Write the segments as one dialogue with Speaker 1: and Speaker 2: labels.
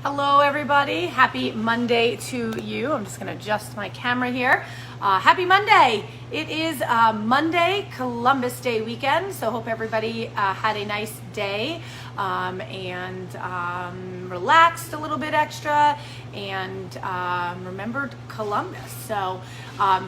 Speaker 1: Hello everybody, happy Monday to you. I'm just gonna adjust my camera here. Happy Monday. It is Monday, Columbus Day weekend, so hope everybody had a nice day and relaxed a little bit extra and remembered Columbus. So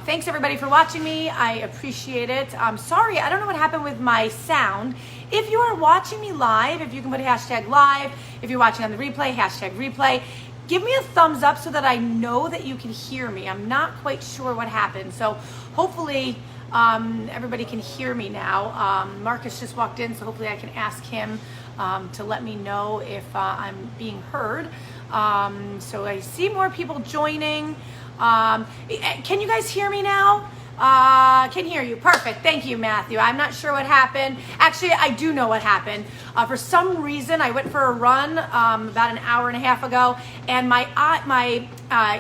Speaker 1: thanks everybody for watching me. I appreciate it. I'm sorry, I don't know what happened with my sound. If you are watching me live, if you can put a hashtag live, if you're watching on the replay, hashtag replay, give me a thumbs up so that I know that you can hear me. I'm not quite sure what happened. So hopefully everybody can hear me now. Marcus just walked in, so hopefully I can ask him to let me know if I'm being heard. So I see more people joining. Can you guys hear me now? Can hear you. Perfect. Thank you, Matthew. I'm not sure what happened. Actually, I do know what happened. For some reason, I went for a run about an hour and a half ago, and my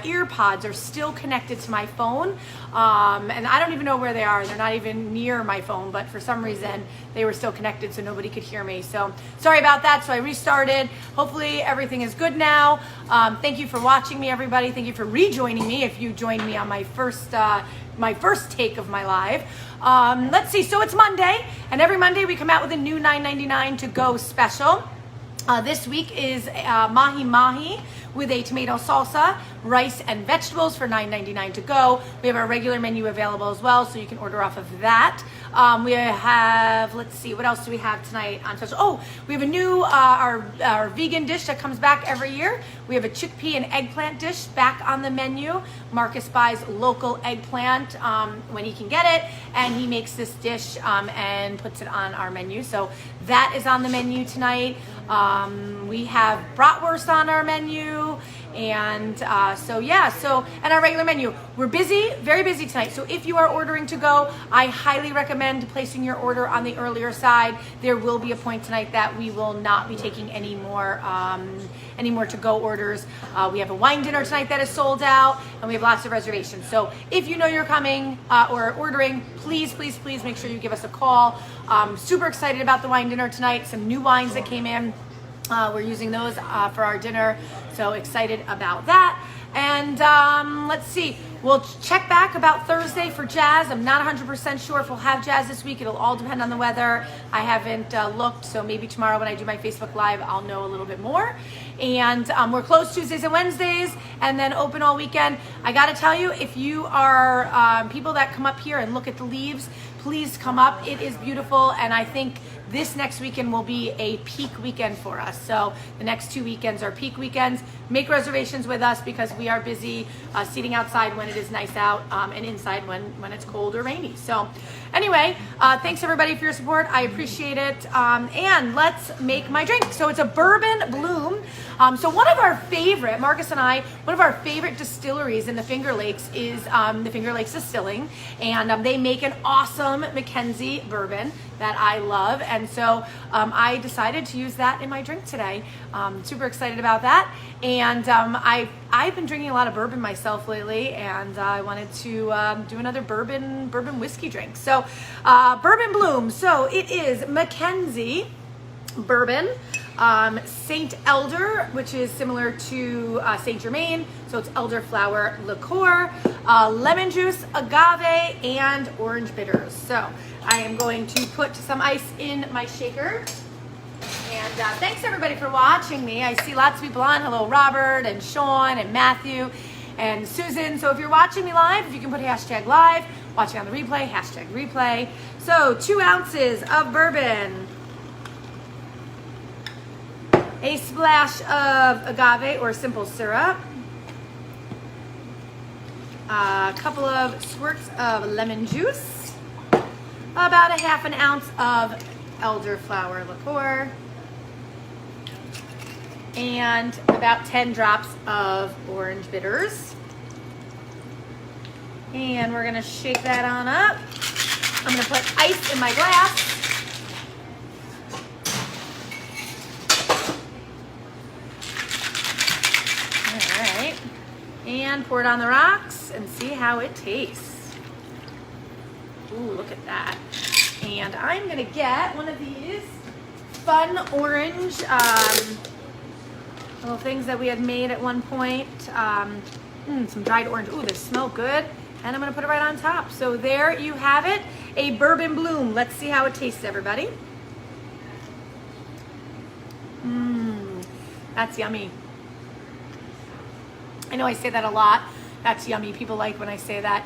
Speaker 1: ear pods are still connected to my phone, and I don't even know where they are. They're not even near my phone, but for some reason, they were still connected, so nobody could hear me. So sorry about that. So I restarted. Hopefully, everything is good now. Thank you for watching me, everybody. Thank you for rejoining me if you joined me on my first take of my live. Let's see, so it's Monday, and every Monday we come out with a new $9.99 to go special. This week is mahi mahi with a tomato salsa, rice and vegetables for $9.99 to go. We have our regular menu available as well, so you can order off of that. We have, let's see, what else do we have tonight on special? Oh, we have a new, our vegan dish that comes back every year. We have a chickpea and eggplant dish back on the menu. Marcus buys local eggplant when he can get it, and he makes this dish and puts it on our menu. So that is on the menu tonight. We have bratwurst on our menu, and and our regular menu. We're busy, very busy tonight. So if you are ordering to go, I highly recommend placing your order on the earlier side. There will be a point tonight that we will not be taking any more to go orders. We have a wine dinner tonight that is sold out, and we have lots of reservations. So if you know you're coming or ordering, please make sure you give us a call. Super excited about the wine dinner tonight. Some new wines that came in. We're using those for our dinner, so excited about that. And let's see, we'll check back about Thursday for jazz. I'm not 100% sure if we'll have jazz this week. It'll all depend on the weather. I haven't looked, so maybe tomorrow when I do my Facebook Live, I'll know a little bit more. And we're closed Tuesdays and Wednesdays, and then open all weekend. I gotta tell you, if you are people that come up here and look at the leaves, please come up. It is beautiful, and I think this next weekend will be a peak weekend for us. So the next 2 weekends are peak weekends. Make reservations with us because we are busy seating outside when it is nice out and inside when it's cold or rainy. So anyway, thanks everybody for your support. I appreciate it. And let's make my drink. So it's a bourbon bloom. So one of our favorite, Marcus and I, one of our favorite distilleries in the Finger Lakes is the Finger Lakes Distilling. And they make an awesome Mackenzie bourbon that I love. And so I decided to use that in my drink today. Super excited about that. And I've been drinking a lot of bourbon myself lately, and I wanted to do another bourbon whiskey drink. So bourbon bloom. So it is Mackenzie bourbon, Saint Elder, which is similar to Saint Germain. So it's elderflower liqueur, lemon juice, agave, and orange bitters. So I am going to put some ice in my shaker. And thanks everybody for watching me. I see lots of people on. Hello, Robert and Sean and Matthew and Susan. So if you're watching me live, if you can put hashtag live, watching on the replay, hashtag replay. So 2 ounces of bourbon, a splash of agave or simple syrup, a couple of squirts of lemon juice, about a half an ounce of elderflower liqueur, and about 10 drops of orange bitters. And we're gonna shake that on up. I'm gonna put ice in my glass. All right, and pour it on the rocks and see how it tastes. Ooh, look at that. And I'm gonna get one of these fun orange little things that we had made at one point. Some dried orange. Ooh, they smell good. And I'm gonna put it right on top. So there you have it, a bourbon bloom. Let's see how it tastes, everybody. That's yummy. I know I say that a lot. That's yummy. People like when I say that.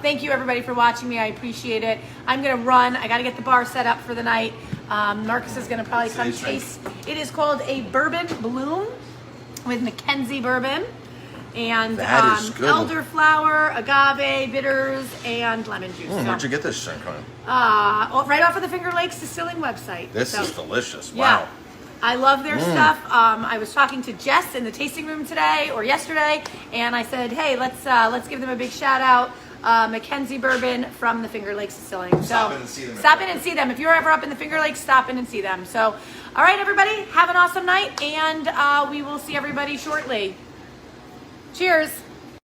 Speaker 1: Thank you everybody for watching me. I appreciate it. I'm gonna run. I gotta get the bar set up for the night. Marcus is gonna probably come taste. It is called a bourbon bloom with Mackenzie bourbon and elderflower, agave, bitters, and lemon juice.
Speaker 2: Where'd you get this thing from?
Speaker 1: Right off of the Finger Lakes Distilling website.
Speaker 2: This is delicious.
Speaker 1: Yeah.
Speaker 2: Wow.
Speaker 1: I love their stuff. I was talking to Jess in the tasting room today or yesterday, and I said, "Hey, let's give them a big shout out." Mackenzie Bourbon from the Finger Lakes Distilling. So
Speaker 2: stop in and see them.
Speaker 1: Stop in and see them. If you're ever up in the Finger Lakes, stop in and see them. So, all right, everybody, have an awesome night, and we will see everybody shortly. Cheers.